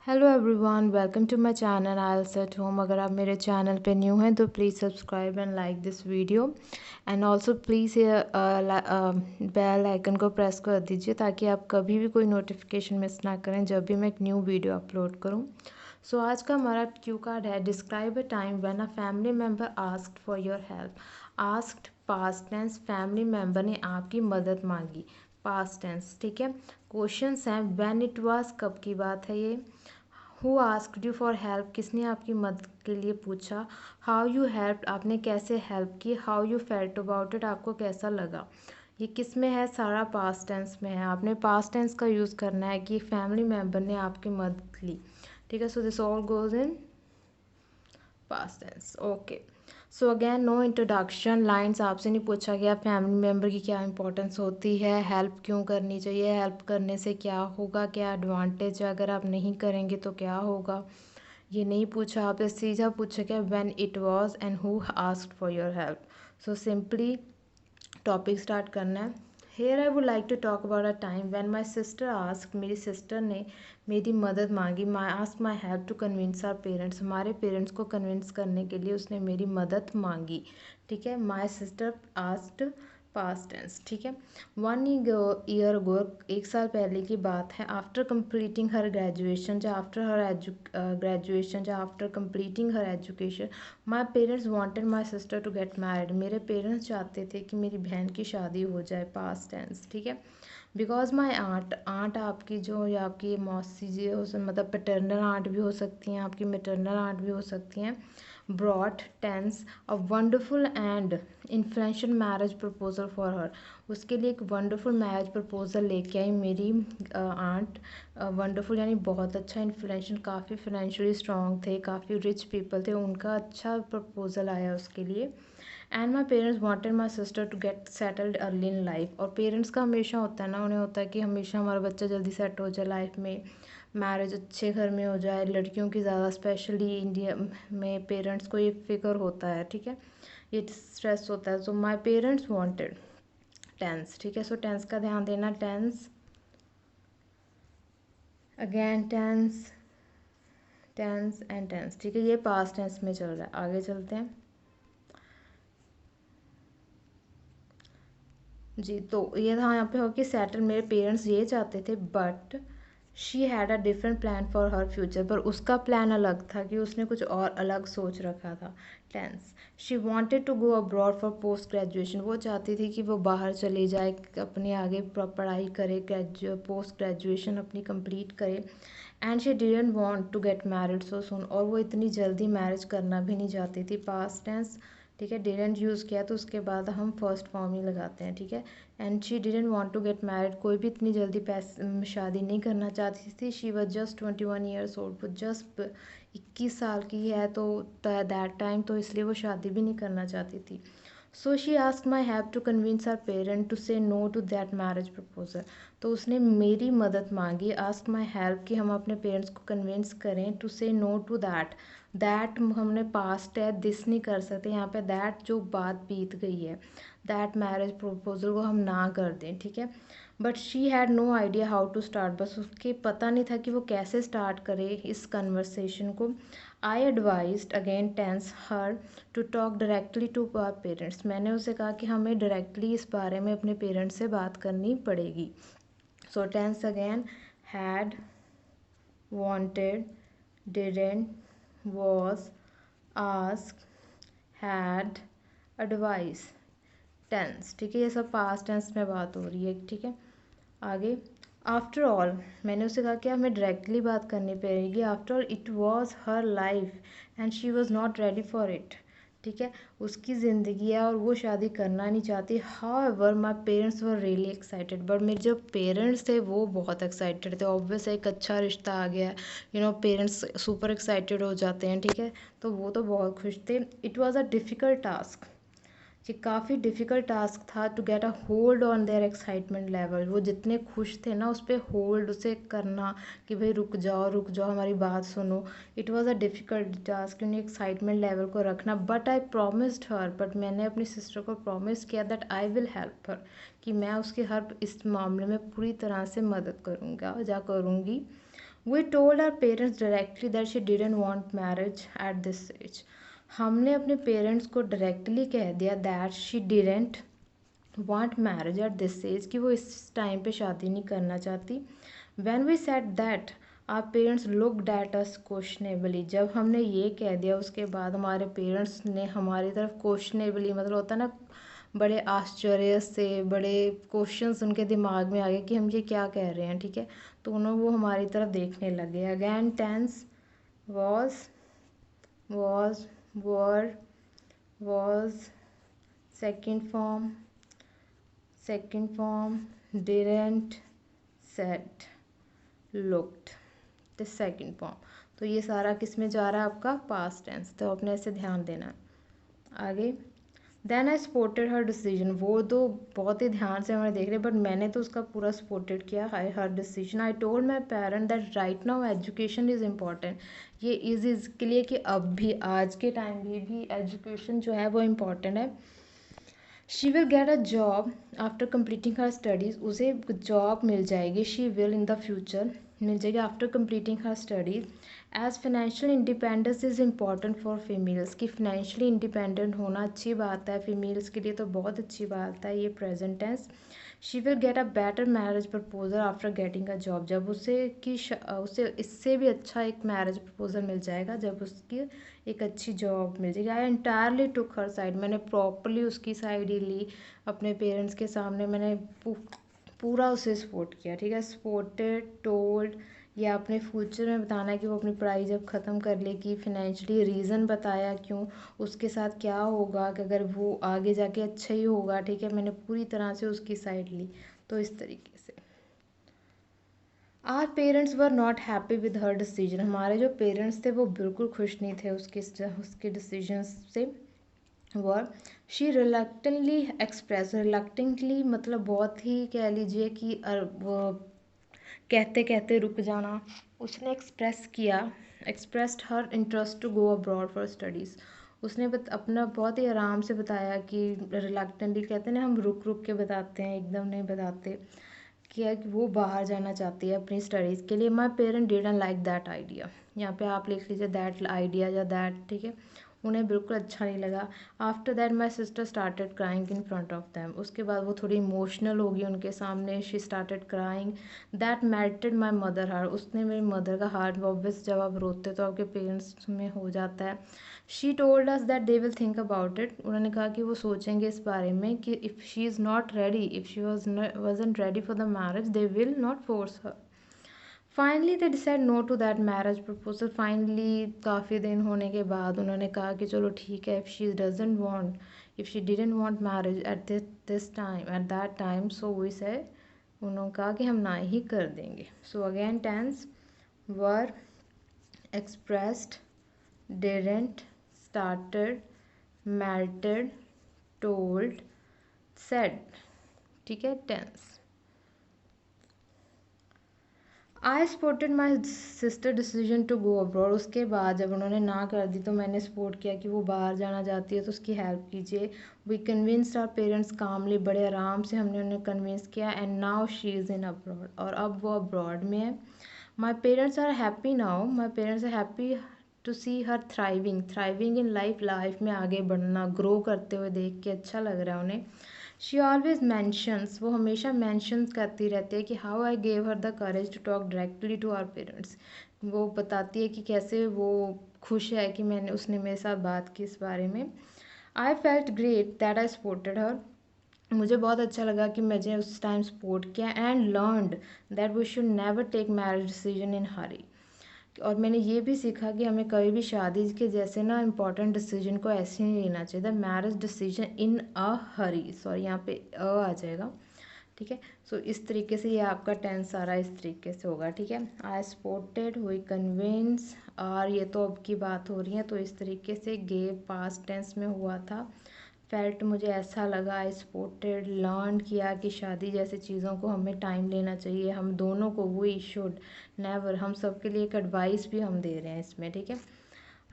Hello everyone, welcome to my channel aisles at home. अगर आप मेरे चैनल पे न्यू हैं तो please subscribe and like this video and also please bell icon को press कर दीजिए ताकि आप कभी भी कोई नोटिफिकेशन मिस ना करें जब भी मैं एक न्यू वीडियो अपलोड करूं। सो आज का हमारा क्यू कार्ड है, describe a time when a family member asked for your help. Asked past tense, family member ने आपकी मदद मांगी, पास्ट टेंस। ठीक है, क्वेश्चंस हैं व्हेन इट वाज, कब की बात है ये। Who asked you for help, किसने आपकी मदद के लिए पूछा। हाउ यू हेल्प, आपने कैसे हेल्प की। How you felt about it, आपको कैसा लगा। ये किस में है, सारा पास्ट टेंस में है। आपने पास्ट टेंस का यूज़ करना है कि फैमिली मेम्बर ने आपकी मदद ली। ठीक है, so this all goes in past tense. Okay, so again no introduction lines, आपसे नहीं पूछा गया फैमिली मेम्बर की क्या इंपॉर्टेंस होती है, हेल्प क्यों करनी चाहिए, हेल्प करने से क्या होगा, क्या एडवांटेज है, अगर आप नहीं करेंगे तो क्या होगा, ये नहीं पूछा। आपसे सीधा पूछा गया when it was and who asked for your help. So simply topic start करना है। Here I would like to talk about a time when my sister asked, मेरी सिस्टर ने मेरी मदद मांगी। My ask my help to convince our parents, हमारे parents को convince करने के लिए उसने मेरी मदद मांगी। ठीक है, my sister asked, past tense. ठीक है, 1 ईयर अगो, 1 साल पहले की बात है। आफ्टर कंप्लीटिंग हर ग्रेजुएशन, या आफ्टर हर ग्रेजुएशन, या after completing her education, my parents wanted my sister to get married, मेरे पेरेंट्स चाहते थे कि मेरी बहन की शादी हो जाए, पास्ट टेंस। ठीक है, बिकॉज माई आंट, आंट आपकी जो, या आपकी मौसी जी हो, मतलब पैटर्नल आंट भी हो सकती हैं, आपकी मेटर्नल आंट भी हो सकती हैं। Brought tense a wonderful and influential marriage proposal for her, उसके लिए एक वंडरफुल मैरिज प्रपोजल लेके आई मेरी आंट। वंडरफुल यानी बहुत अच्छा, इन्फ्लुएंशियल काफ़ी फाइनेंशियली स्ट्रॉन्ग थे, काफ़ी रिच पीपल थे, उनका अच्छा प्रपोजल आया उसके लिए। And my parents wanted my sister to get settled early in life, और पेरेंट्स का हमेशा होता है ना, उन्हें होता है कि हमेशा हमारा बच्चा जल्दी सेट हो जाए लाइफ में, मैरिज अच्छे घर में हो जाए। लड़कियों की ज़्यादा स्पेशली इंडिया में पेरेंट्स को ये फिक्र होता है। ठीक है, ये स्ट्रेस होता है। So my parents wanted, tense. ठीक है, सो टेंस का ध्यान देना, tense again, tense tense and tense. ठीक है, ये पास्ट टेंस में चल रहा है। आगे चलते हैं जी। तो ये था यहाँ पे हो कि सेटल, मेरे पेरेंट्स ये चाहते थे, but she had a different plan for her future, पर उसका प्लान अलग था, कि उसने कुछ और अलग सोच रखा था। Tense, she wanted to go abroad for post graduation, वो चाहती थी कि वो बाहर चली जाए, अपनी आगे पढ़ाई करे, पोस्ट ग्रेजुएशन अपनी कंप्लीट करे। And she didn't want to get married so soon, और वो इतनी जल्दी मैरिज करना भी नहीं चाहती थी, पास्ट टेंस। ठीक है, डिडंट यूज़ किया तो उसके बाद हम फर्स्ट फॉर्म ही लगाते हैं। ठीक है, and she didn't want to get married, कोई भी इतनी जल्दी शादी नहीं करना चाहती थी। She was just 21 years old, वो जस्ट 21 साल की है, तो दैट टाइम तो इसलिए वो शादी भी नहीं करना चाहती थी। So she ask my help to convince our parent to say no to that marriage proposal, तो उसने मेरी मदद मांगी, आस्क माई हेल्प, कि हम अपने पेरेंट्स को कन्विंस करें to say no to that. That हमने पास्ट है, दिस नहीं कर सकते यहाँ पे, दैट जो बात बीत गई है, दैट मैरिज प्रपोजल को हम ना कर दें। ठीक है, but she had no idea how to start, बस उसके पता नहीं था कि वो कैसे स्टार्ट करे इस कन्वर्सेशन को। I advised, again tense, her to talk directly to our parents, मैंने उसे कहा कि हमें डायरेक्टली इस बारे में अपने पेरेंट्स से बात करनी पड़ेगी। So tense again, had, wanted, didn't, was, asked, had, advice, tense. ठीक है, ये सब पास्ट टेंस में बात हो रही है। ठीक है, आगे, आफ्टर ऑल, मैंने उससे कहा कि हमें डायरेक्टली बात करनी पड़ेगी। After all it was her life and she was not ready for it. ठीक है, उसकी ज़िंदगी है और वो शादी करना नहीं चाहती। However my parents were really excited, but मेरे जो पेरेंट्स थे वो बहुत एक्साइटेड थे। ऑब्वियस एक अच्छा रिश्ता आ गया है, पेरेंट्स सुपर एक्साइटेड हो जाते हैं। ठीक है, तो वो तो बहुत खुश थे। It was a difficult task, ये काफ़ी डिफ़िकल्ट टास्क था to get a hold on their excitement level, वो जितने खुश थे ना उस पर होल्ड उसे करना, कि भाई रुक जाओ हमारी बात सुनो। It was a difficult task, उन्हें एक्साइटमेंट लेवल को रखना। But I promised her, but मैंने अपनी सिस्टर को प्रॉमिस किया that I will help her, कि मैं उसकी हर इस मामले में पूरी तरह से मदद करूँगा या करूँगी। We told our parents directly that she didn't want marriage at this age. हमने अपने पेरेंट्स को डायरेक्टली कह दिया that she didn't want marriage at this age, कि वो इस टाइम पे शादी नहीं करना चाहती। When we said that our parents looked at us questionably. जब हमने ये कह दिया उसके बाद हमारे पेरेंट्स ने हमारी तरफ क्वेश्चनेबली, मतलब होता है ना, बड़े आश्चर्य से, बड़े क्वेश्चंस उनके दिमाग में आ गए कि हम ये क्या कह रहे हैं, ठीक है। तो उन्होंने वो हमारी तरफ देखने लगे। Again tense was, was, were, was, second form, didn't, said, looked, the second form। तो ये सारा किस में जा रहा है, आपका पास्ट टेंस, तो अपने ऐसे ध्यान देना है। आगे, then I supported her decision. वो तो बहुत ही ध्यान से हमें देख रहे, बट मैंने तो उसका पूरा सपोर्टेड किया, हर decision. I told my parent that right now education is important. ये इज़ इसके लिए कि अब भी, आज के टाइम भी एजुकेशन जो है वो इम्पॉर्टेंट है। She will get a job after completing her studies. उसे जॉब मिल जाएगी, she will in the future मिल जाएगी after completing her studies. As financial independence is important for females, की फाइनेंशियली इंडिपेंडेंट होना अच्छी बात है, फीमेल्स के लिए तो बहुत अच्छी बात है ये present tense. She will get a better marriage proposal after getting a job. जब उसे इससे भी अच्छा एक मैरिज प्रपोजल मिल जाएगा जब उसकी एक अच्छी जॉब मिल जाएगी। आई एंटायरली टुक हर साइड। मैंने प्रॉपरली उसकी साइड ही ली, अपने पेरेंट्स के सामने मैंने पूरा उसे सपोर्ट किया, ठीक है। सपोर्टेड, टोल्ड, या अपने फ्यूचर में बताना है कि वो अपनी पढ़ाई जब ख़त्म कर लेगी, फिनेंशियली रीज़न बताया क्यों, उसके साथ क्या होगा, कि अगर वो आगे जाके अच्छा ही होगा, ठीक है। मैंने पूरी तरह से उसकी साइड ली। तो इस तरीके से our parents were not happy with her decision. हमारे जो पेरेंट्स थे वो बिल्कुल खुश नहीं थे उसके डिसीजन से। वर शी रिलक्टेंटली एक्सप्रेस, रिलक्टेंटली मतलब बहुत ही कह लीजिए कि वो कहते कहते रुक जाना। उसने expressed her interest to go abroad for studies. उसने अपना बहुत ही आराम से बताया कि रिलक्टेंटली कहते हैं ना, हम रुक रुक के बताते हैं, एकदम नहीं बताते, किया कि वो बाहर जाना चाहती है अपनी स्टडीज़ के लिए। My parent didn't like that idea. यहाँ पे आप लिख लीजिए दैट आइडिया या दैट, ठीक है। उन्हें बिल्कुल अच्छा नहीं लगा। After that my sister started crying in front of them. उसके बाद वो थोड़ी इमोशनल होगी उनके सामने। She started crying that melted my mother heart. उसने मेरी मदर का हार्ट, ऑब्वियस जब आप रोते तो आपके पेरेंट्स में हो जाता है। She told us that they will think about it. उन्होंने कहा कि वो सोचेंगे इस बारे में कि if she is not ready, if she wasn't ready for the marriage, they will not force her. Finally they decide no to that marriage proposal. Finally काफ़ी दिन होने के बाद उन्होंने कहा कि चलो ठीक है, if she doesn't want, if she didn't want marriage at this time, at that time, so we say, उन्होंने कहा कि हम ना ही कर देंगे। So again tense were, expressed, didn't, started, melted, told, said, ठीक है। Tense I supported my sister decision to go abroad. उसके बाद जब उन्होंने ना कर दी तो मैंने सपोर्ट किया कि वो बाहर जाना चाहती है तो उसकी हेल्प कीजिए। We convinced our parents calmly, बड़े आराम से हमने उन्हें कन्विंस किया। And now she is in abroad, और अब वो अब्रॉड में है। My parents are happy now, my parents are happy to see her thriving in life में आगे बढ़ना, ग्रो करते हुए देख के अच्छा लग रहा है उन्हें। शी ऑलवेज मैंशंस, वो हमेशा मैंशन करती रहती है कि how I gave her the courage to talk directly to our parents. वो बताती है कि कैसे वो खुश है कि उसने मेरे साथ बात की इस बारे में। I felt great that I supported her. मुझे बहुत अच्छा लगा कि मैंने उस टाइम सपोर्ट किया। And learned that we should never take marriage decision in hurry. और मैंने ये भी सीखा कि हमें कभी भी शादी के जैसे ना इम्पॉर्टेंट डिसीजन को ऐसे नहीं लेना चाहिए। The marriage decision in a Hari, sorry यहाँ पे आ जाएगा, ठीक है। सो इस तरीके से ये आपका टेंस सारा इस तरीके से होगा, ठीक है। आई सपोर्टेड, हुई कन्विंस, और ये तो अब की बात हो रही है तो इस तरीके से गेव पास्ट टेंस में हुआ था। फेल्ट, मुझे ऐसा लगा। आई सपोर्टेड, लर्न किया कि शादी जैसी चीज़ों को हमें टाइम लेना चाहिए, हम दोनों को। वी शुड नेवर, हम सबके लिए एक एडवाइस भी हम दे रहे हैं इसमें, ठीक है।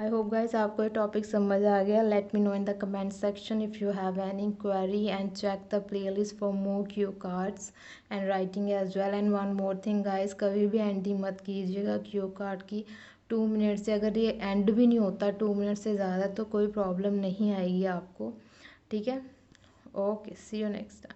आई होप गाइस आपको ये टॉपिक समझ आ गया. Let me know in the comment section if you have any query and check the playlist for more cue cards and writing as well. And one more thing guys, कभी भी ending मत कीजिएगा Q card की 2 minute से. अगर ये and भी नहीं होता 2 मिनट से ज़्यादा तो कोई प्रॉब्लम नहीं आएगी आपको. ठीक है. Okay, see you next time.